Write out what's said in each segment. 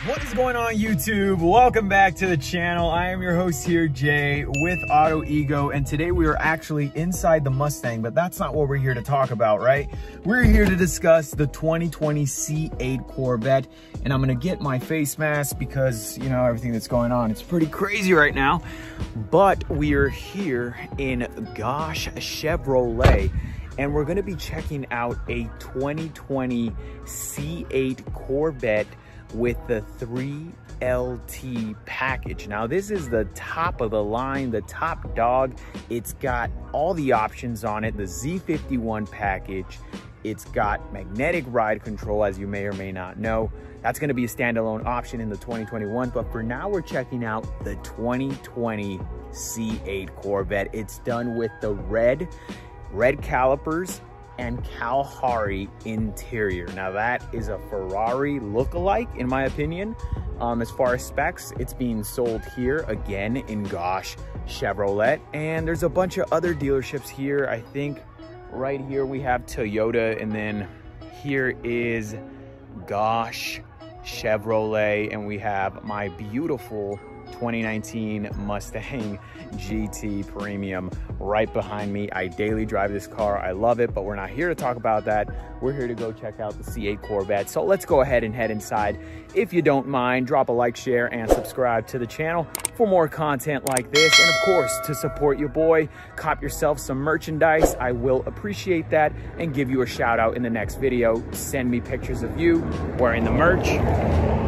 What is going on, YouTube? Welcome back to the channel. I am your host here, Jay, with Auto Ego, and today we are actually inside the Mustang, but that's not what we're here to talk about, right? We're here to discuss the 2020 C8 Corvette, and I'm gonna get my face mask because, you know, everything that's going on, it's pretty crazy right now, but we are here in Gosh Chevrolet, and we're gonna be checking out a 2020 C8 Corvette with the 3LT package. Now this is the top of the line, the top dog. It's got all the options on it, the Z51 package. It's got magnetic ride control, as you may or may not know. That's gonna be a standalone option in the 2021, but for now we're checking out the 2020 C8 Corvette. It's done with the red calipers and Kalahari interior. Now that is a Ferrari look-alike in my opinion. As far as specs, it's being sold here again in Gosh Chevrolet, and there's a bunch of other dealerships here. I think right here we have Toyota, and then here is Gosh Chevrolet, and we have my beautiful 2019 Mustang GT Premium right behind me. I daily drive this car. I love it, but we're not here to talk about that. We're here to go check out the C8 Corvette. So let's go ahead and head inside. If you don't mind, drop a like, share, and subscribe to the channel for more content like this. And of course, to support your boy, cop yourself some merchandise. I will appreciate that and give you a shout out in the next video. Send me pictures of you wearing the merch.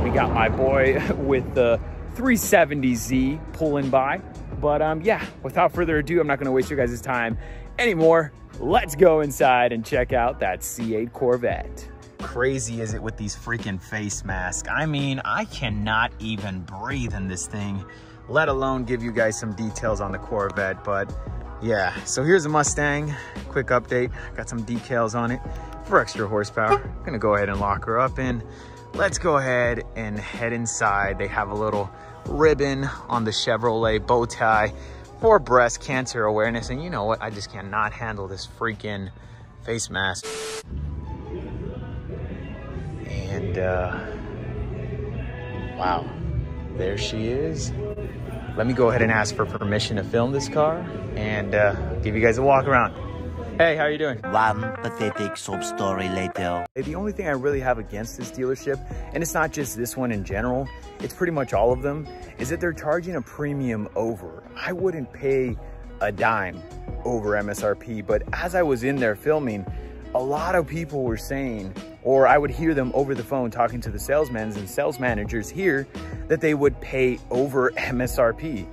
We got my boy with the 370Z pulling by. But yeah, without further ado, I'm not gonna waste your guys' time anymore. Let's go inside and check out that C8 Corvette. Crazy is it with these freaking face masks? I mean, I cannot even breathe in this thing, let alone give you guys some details on the Corvette. But yeah, so here's a Mustang. Quick update, got some decals on it for extra horsepower. I'm gonna go ahead and lock her up, and let's go ahead and head inside. They have a little ribbon on the Chevrolet bow tie for breast cancer awareness. And you know what? I just cannot handle this freaking face mask. And wow, there she is. Let me go ahead and ask for permission to film this car and give you guys a walk around. Hey, how are you doing? One pathetic sob story later. The only thing I really have against this dealership, and it's not just this one in general, it's pretty much all of them, is that they're charging a premium over. I wouldn't pay a dime over MSRP, but as I was in there filming, a lot of people were saying, or I would hear them over the phone talking to the salesmen and sales managers here, that they would pay over MSRP.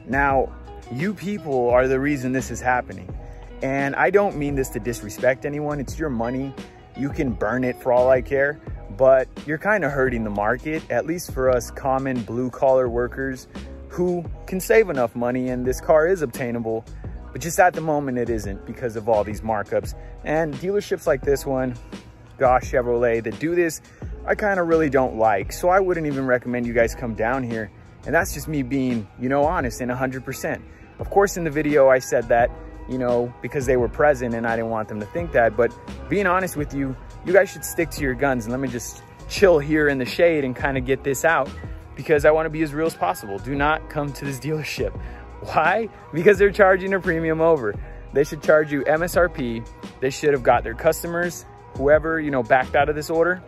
Now, you people are the reason this is happening. And I don't mean this to disrespect anyone. It's your money. You can burn it for all I care, but you're kind of hurting the market, at least for us common blue collar workers who can save enough money, and this car is obtainable, but just at the moment it isn't because of all these markups. And dealerships like this one, Gosh Chevrolet, that do this, I kind of really don't like. So I wouldn't even recommend you guys come down here. And that's just me being, you know, honest and 100%. Of course, in the video I said that, you know, because they were present and I didn't want them to think that. But being honest with you, you guys should stick to your guns, and let me just chill here in the shade and kind of get this out, because I want to be as real as possible. Do not come to this dealership. Why? Because they're charging a premium over. They should charge you MSRP. They should have got their customers, whoever, you know, backed out of this order,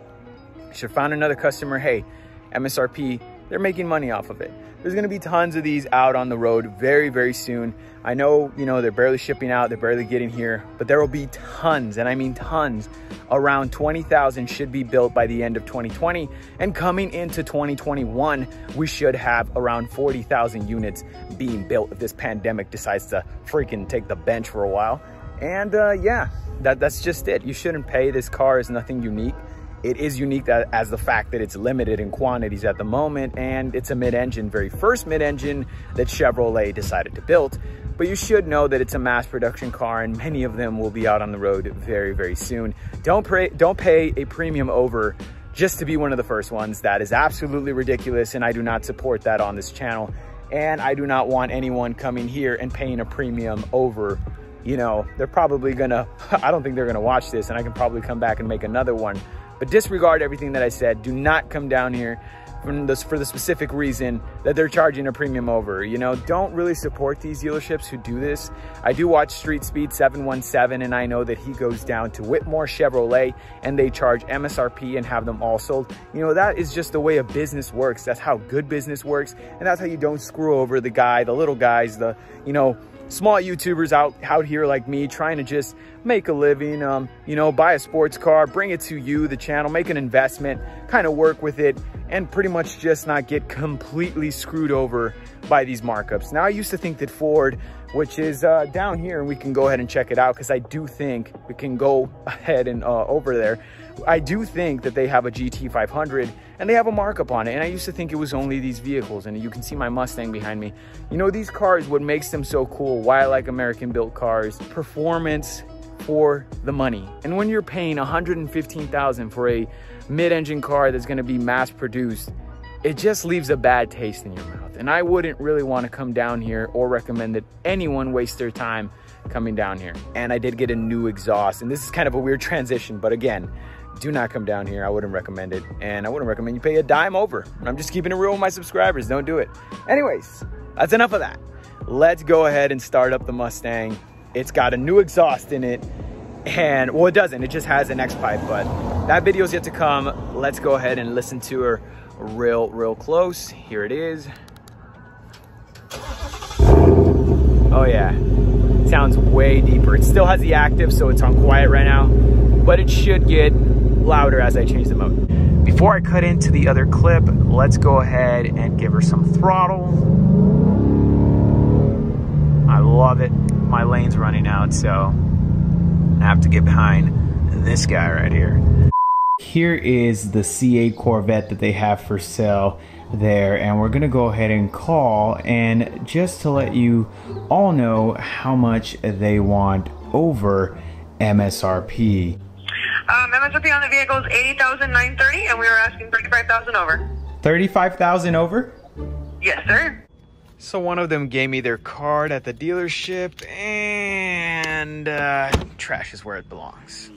should have found another customer. Hey, MSRP, they're making money off of it. There's gonna be tons of these out on the road very, very soon. I know, you know, they're barely shipping out, they're barely getting here, but there will be tons, and I mean tons. Around 20,000 should be built by the end of 2020, and coming into 2021, we should have around 40,000 units being built if this pandemic decides to freaking take the bench for a while. And yeah, that's just it. You shouldn't pay. This car is nothing unique. It is unique as the fact that it's limited in quantities at the moment, and it's a mid-engine, very first mid-engine that Chevrolet decided to build. But you should know that it's a mass production car, and many of them will be out on the road very, very soon. Don't pay a premium over just to be one of the first ones. That is absolutely ridiculous, and I do not support that on this channel. And I do not want anyone coming here and paying a premium over, you know, they're probably gonna, I don't think they're gonna watch this, and I can probably come back and make another one. But disregard everything that I said. Do not come down here for the specific reason that they're charging a premium over. You know, don't really support these dealerships who do this. I do watch Street Speed 717, and I know that he goes down to Whitmore Chevrolet and they charge MSRP and have them all sold. You know, that is just the way a business works. That's how good business works, and that's how you don't screw over the little guys, the, you know, small YouTubers out here like me trying to just make a living, you know, buy a sports car, bring it to you, the channel, make an investment, kind of work with it, and pretty much just not get completely screwed over by these markups. Now, I used to think that Ford, which is down here, and we can go ahead and check it out because I do think we can go ahead and over there. I do think that they have a GT500 and they have a markup on it. And I used to think it was only these vehicles, and you can see my Mustang behind me. You know, these cars, what makes them so cool, why I like American built cars, performance for the money. And when you're paying $115,000 for a mid-engine car that's gonna be mass produced, it just leaves a bad taste in your mouth. And I wouldn't really want to come down here or recommend that anyone waste their time coming down here. And I did get a new exhaust, and this is kind of a weird transition, but again, do not come down here. I wouldn't recommend it, and I wouldn't recommend you pay a dime over. I'm just keeping it real with my subscribers. Don't do it. Anyways, that's enough of that. Let's go ahead and start up the Mustang. It's got a new exhaust in it, and well, it doesn't. It just has an X-pipe, but that video's yet to come. Let's go ahead and listen to her real close. Here it is. Oh yeah, it sounds way deeper. It still has the active, so it's on quiet right now, but it should get louder as I change the mode. Before I cut into the other clip, let's go ahead and give her some throttle. I love it. My lane's running out, so I have to get behind this guy right here. Here is the C8 Corvette that they have for sale there, and we're gonna go ahead and call, and just to let you all know how much they want over MSRP. MSRP on the vehicle is $80,930, and we were asking $35,000 over. 35,000 over? Yes, sir. So one of them gave me their card at the dealership, and trash is where it belongs.